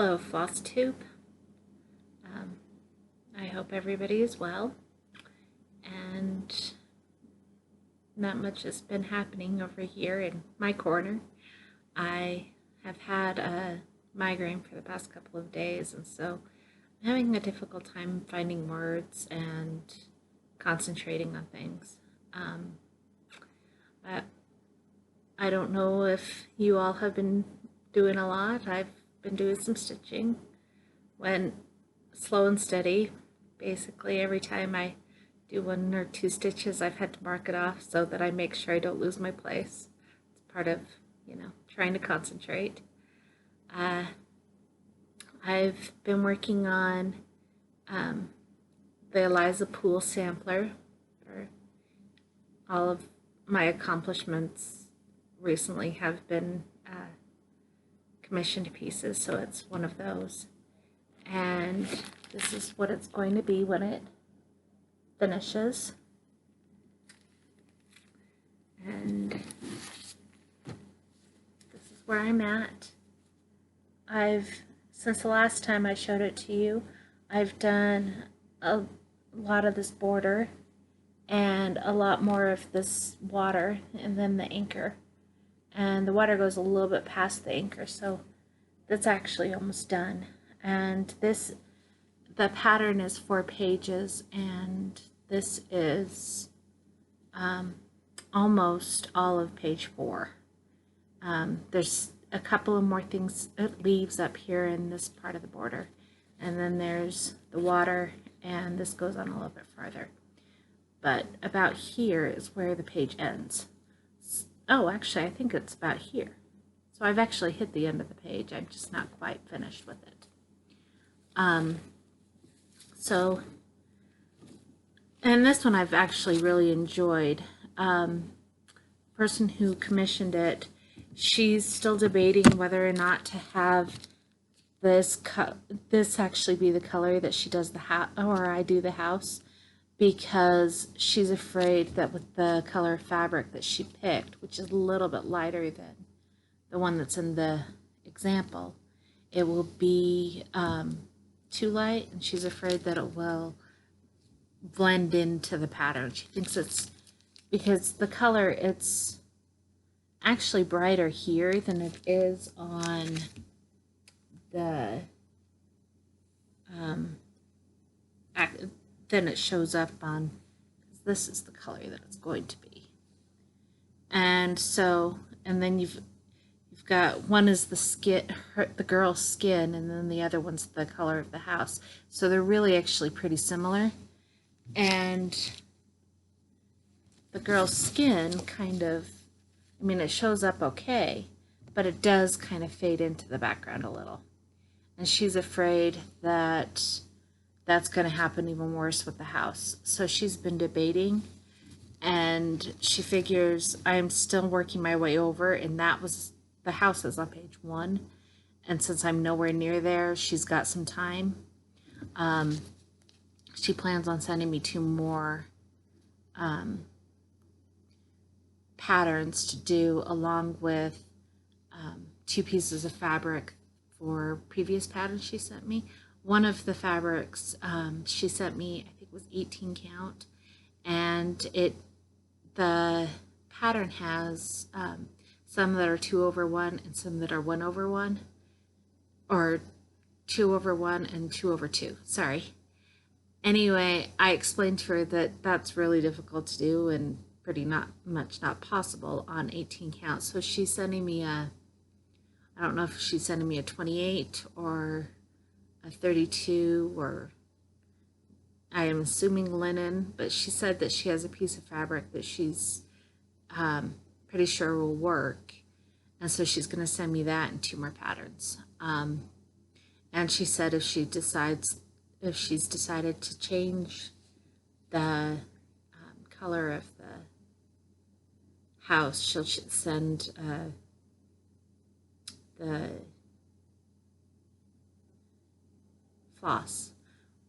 Hello, Flosstube. I hope everybody is well, and not much has been happening over here in my corner. I have had a migraine for the past couple of days, and so I'm having a difficult time finding words and concentrating on things. But I don't know if you all have been doing a lot. I've been doing some stitching. Went slow and steady. Basically, every time I do 1 or 2 stitches, I've had to mark it off so that I make sure I don't lose my place. It's part of, trying to concentrate. I've been working on the Eliza Poole sampler for all of my accomplishments recently have been commissioned pieces, so it's one of those. And this is what it's going to be when it finishes. And this is where I'm at. Since the last time I showed it to you, I've done a lot of this border and a lot more of this water and then the anchor. And the water goes a little bit past the anchor, so that's actually almost done. And the pattern is 4 pages, and this is almost all of page 4. There's a couple of more things, leaves up here in this part of the border, and then there's the water, and this goes on a little bit farther. But about here is where the page ends. Oh, actually, I think it's about here. So I've actually hit the end of the page. I'm just not quite finished with it. And this one I've actually really enjoyed. Person who commissioned it, she's still debating whether or not to have this actually be the color that she does the house, or I do the house, because she's afraid that with the color of fabric that she picked, which is a little bit lighter than the one that's in the example, it will be too light, and she's afraid that it will blend into the pattern. She thinks it's because the color, it's actually brighter here than it is on the then it shows up on, this is the color that it's going to be. And so, and then you've got, one is the skin, the girl's skin, and then the other one's the color of the house. So they're really actually pretty similar. And the girl's skin kind of, I mean, it shows up okay, but it does kind of fade into the background a little. And she's afraid that that's going to happen even worse with the house. So she's been debating, and she figures I'm still working my way over, and that was, the house is on page 1. And since I'm nowhere near there, she's got some time. She plans on sending me 2 more patterns to do, along with 2 pieces of fabric for previous patterns she sent me. One of the fabrics she sent me, I think it was 18 count, and the pattern has some that are 2/1 and some that are 1/1, or 2/1 and 2/2. Sorry. Anyway, I explained to her that that's really difficult to do and pretty not possible on 18 count. So she's sending me I don't know if she's sending me a 28 or a 32, or I am assuming linen, but she said that she has a piece of fabric that she's pretty sure will work, and so she's going to send me that and 2 more patterns. And she said if she's decided to change the color of the house, she'll send the floss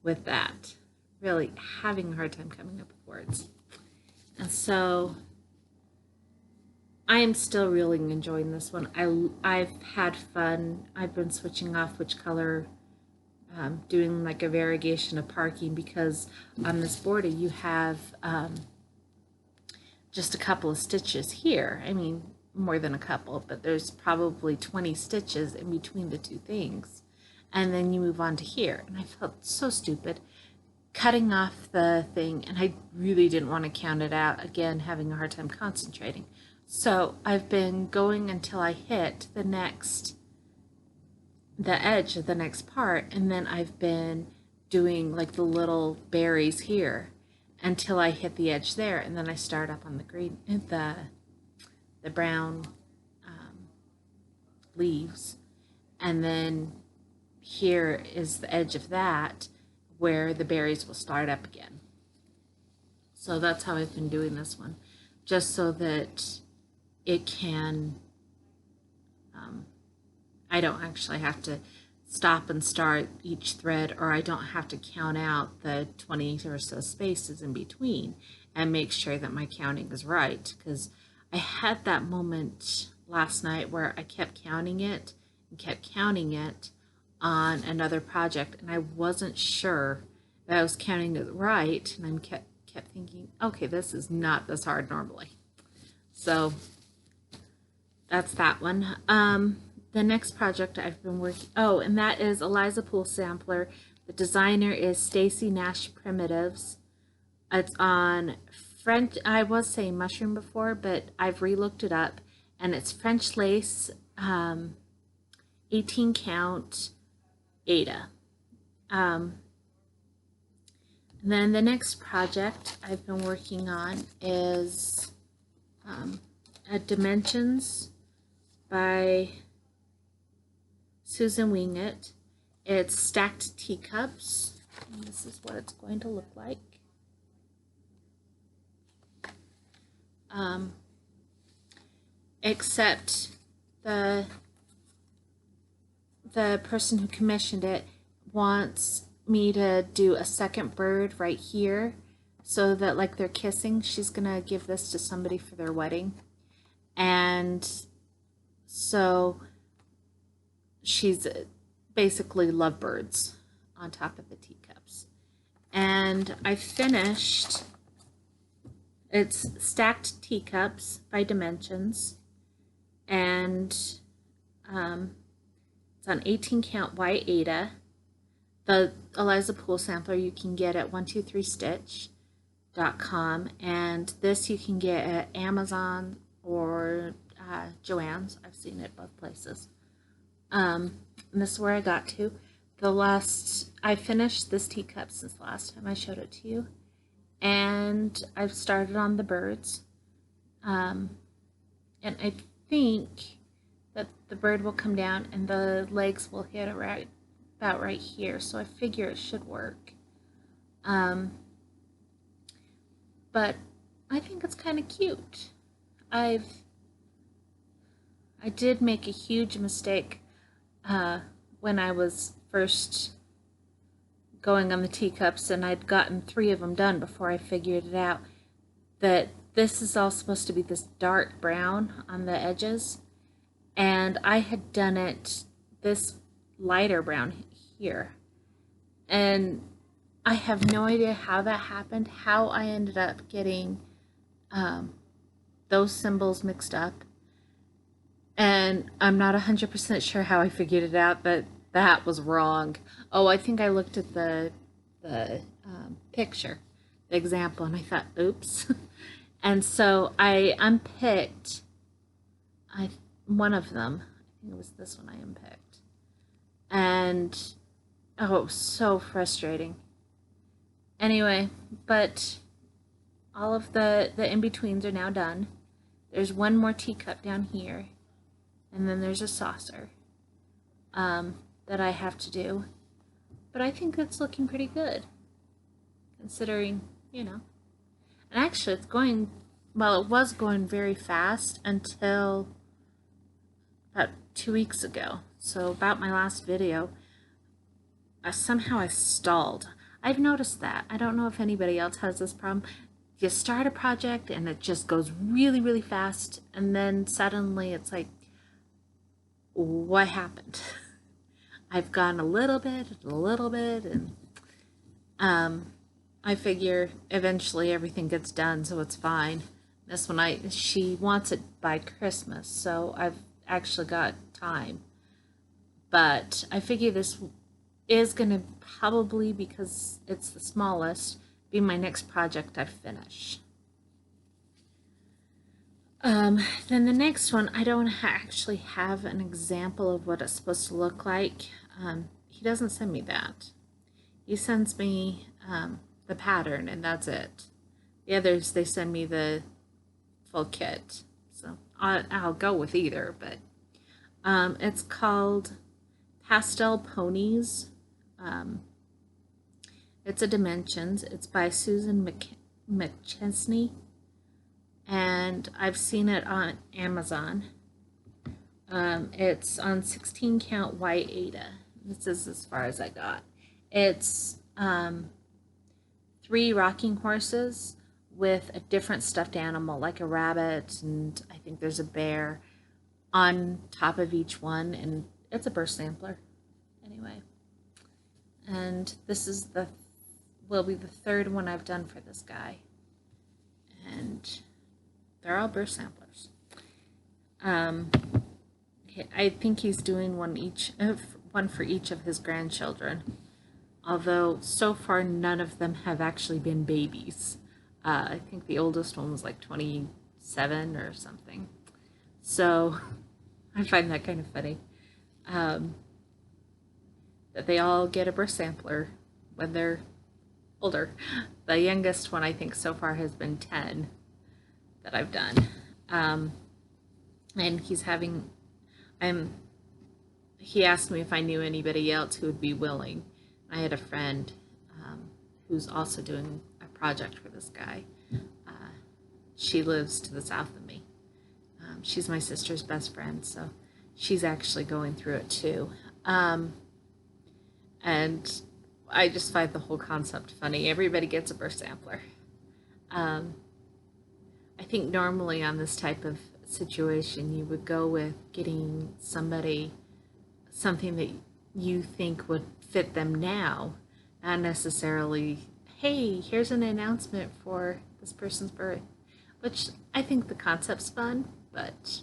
with that. Really having a hard time coming up with words. And so I am still really enjoying this one. I've had fun. I've been switching off which color, doing like a variegation of parking, because on this border you have just a couple of stitches here. I mean, more than a couple, but there's probably 20 stitches in between the two things. And then you move on to here. And I felt so stupid cutting off the thing, and I really didn't want to count it out, again, having a hard time concentrating. So I've been going until I hit the edge of the next part, and then I've been doing like the little berries here until I hit the edge there, and then I start up on the green, the brown leaves, and then here is the edge of that where the berries will start up again. So that's how I've been doing this one, just so that it can, I don't actually have to stop and start each thread, or I don't have to count out the 20 or so spaces in between and make sure that my counting is right. Because I had that moment last night where I kept counting it and kept counting it on another project, and I wasn't sure that I was counting it right, and I kept thinking, okay, this is not this hard normally. So that's that one. The next project I've been working, oh, and that is Eliza Poole sampler. The designer is Stacy Nash Primitives. It's on French, I was saying mushroom before, but I've re-looked it up, and it's French lace, 18 count Ada. And then the next project I've been working on is Dimensions by Susan Winget. It's stacked teacups. And this is what it's going to look like. Except the person who commissioned it wants me to do a second bird right here, so that like they're kissing. She's gonna give this to somebody for their wedding, and so she's basically lovebirds on top of the teacups. And I finished, it's Stacked Teacups by Dimensions, and it's on 18 count white Ada. The Eliza Poole sampler you can get at 123stitch.com, and this you can get at Amazon or Joann's. I've seen it both places. And this is where I got to. I finished this teacup since the last time I showed it to you, and I've started on the birds. And I think that the bird will come down and the legs will hit about right here, so I figure it should work. But I think it's kind of cute. I did make a huge mistake when I was first going on the teacups, and I'd gotten 3 of them done before I figured it out, that this is all supposed to be this dark brown on the edges, and I had done it this lighter brown here, and I have no idea how that happened, how I ended up getting those symbols mixed up, and I'm not 100% sure how I figured it out, but that was wrong. Oh, I think I looked at the picture, the example, and I thought, oops. And so I unpicked one of them. I think it was this one I unpicked. And oh, it was so frustrating. Anyway, but all of the in-betweens are now done. There's one more teacup down here, and then there's a saucer that I have to do. But I think it's looking pretty good, considering, you know. And actually, it's going, well, it was going very fast until about 2 weeks ago. So about my last video, somehow I stalled. I've noticed that. I don't know if anybody else has this problem. you start a project and it just goes really, really fast, and then suddenly it's like, what happened? I've gone a little bit, and I figure eventually everything gets done, so it's fine. This one, she wants it by Christmas, so I've actually got time. But I figure this is going to probably, because it's the smallest, be my next project I finish. Then the next one, I don't actually have an example of what it's supposed to look like. He doesn't send me that. He sends me the pattern, and that's it. The others, they send me the full kit. So I'll go with either, but it's called Pastel Ponies. It's a Dimensions. It's by Susan McChesney, and I've seen it on Amazon. It's on 16 count white Ada. This is as far as I got. It's 3 rocking horses with a different stuffed animal, like a rabbit, and I think there's a bear on top of each one, and it's a burst sampler anyway. And this is will be the 3rd one I've done for this guy, and they're all burst samplers. I think he's doing one for each of his grandchildren, although so far none of them have actually been babies. I think the oldest one was like 27 or something. So I find that kind of funny. That they all get a birth sampler when they're older. The youngest one I think so far has been 10 that I've done. And he asked me if I knew anybody else who would be willing. I had a friend who's also doing a project for this guy. She lives to the south of me. She's my sister's best friend, so she's actually going through it too. And I just find the whole concept funny. Everybody gets a birth sampler. I think normally on this type of situation, you would go with getting something that you think would fit them now, not necessarily, hey, here's an announcement for this person's birth, which I think the concept's fun, but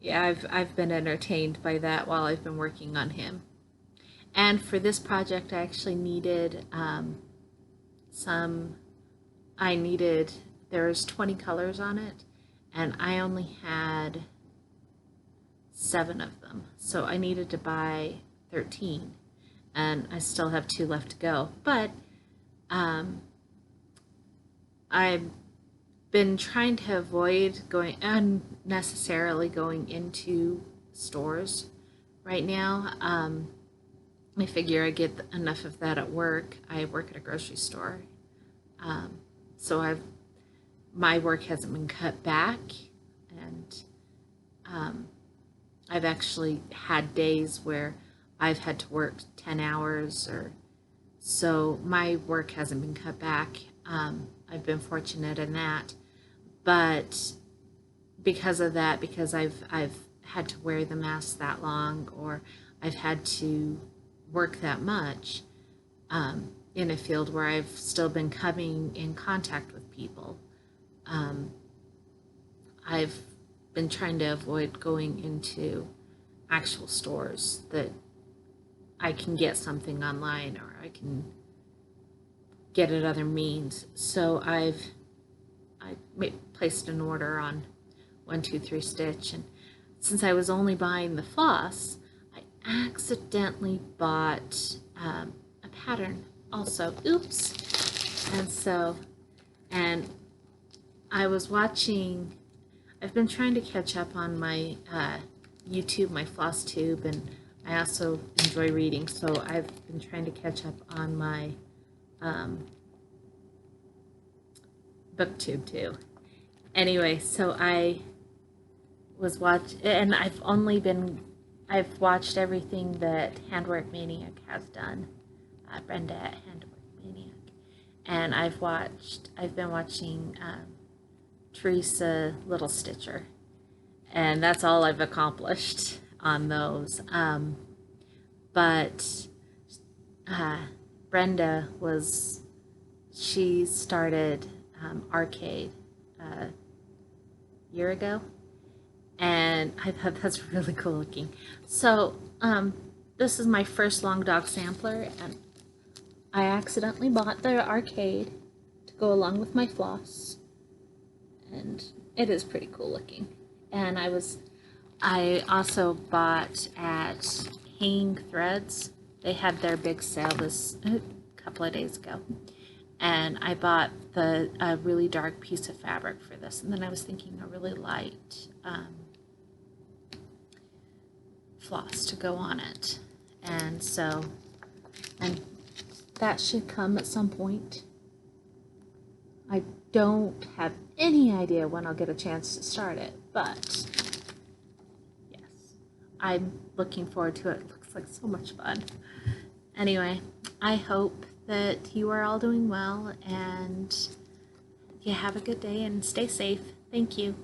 yeah, I've been entertained by that while I've been working on him. And for this project, I actually needed there was 20 colors on it, and I only had 7 of them. So I needed to buy 13, and I still have 2 left to go. But I've been trying to avoid unnecessarily going into stores right now. I figure I get enough of that at work. I work at a grocery store. So my work hasn't been cut back, and I've actually had days where I've had to work 10 hours so my work hasn't been cut back. I've been fortunate in that, but because of that, because I've had to wear the mask that long, or I've had to work that much in a field where I've still been coming in contact with people, I've been trying to avoid going into actual stores that I can get something online, or I can get it other means. So I placed an order on 123 Stitch, and since I was only buying the floss, I accidentally bought a pattern also. Oops. And I was watching, I've been trying to catch up on my YouTube, my Flosstube, and I also enjoy reading, so I've been trying to catch up on my BookTube too. Anyway, so I was and I've watched everything that Handwork Maniac has done, Brenda at Handwork Maniac, and I've been watching Teresa Little Stitcher, and that's all I've accomplished on those. But Brenda she started Arcade a year ago, and I thought that's really cool looking. So this is my first long dog sampler, and I accidentally bought the Arcade to go along with my floss, and it is pretty cool looking. And I also bought at Hang Threads. They had their big sale this a couple of days ago, and I bought a really dark piece of fabric for this, and then I was thinking a really light floss to go on it, and that should come at some point. I don't have any idea when I'll get a chance to start it, but yes, I'm looking forward to it. It looks like so much fun. Anyway, I hope that you are all doing well, and you have a good day and stay safe. Thank you.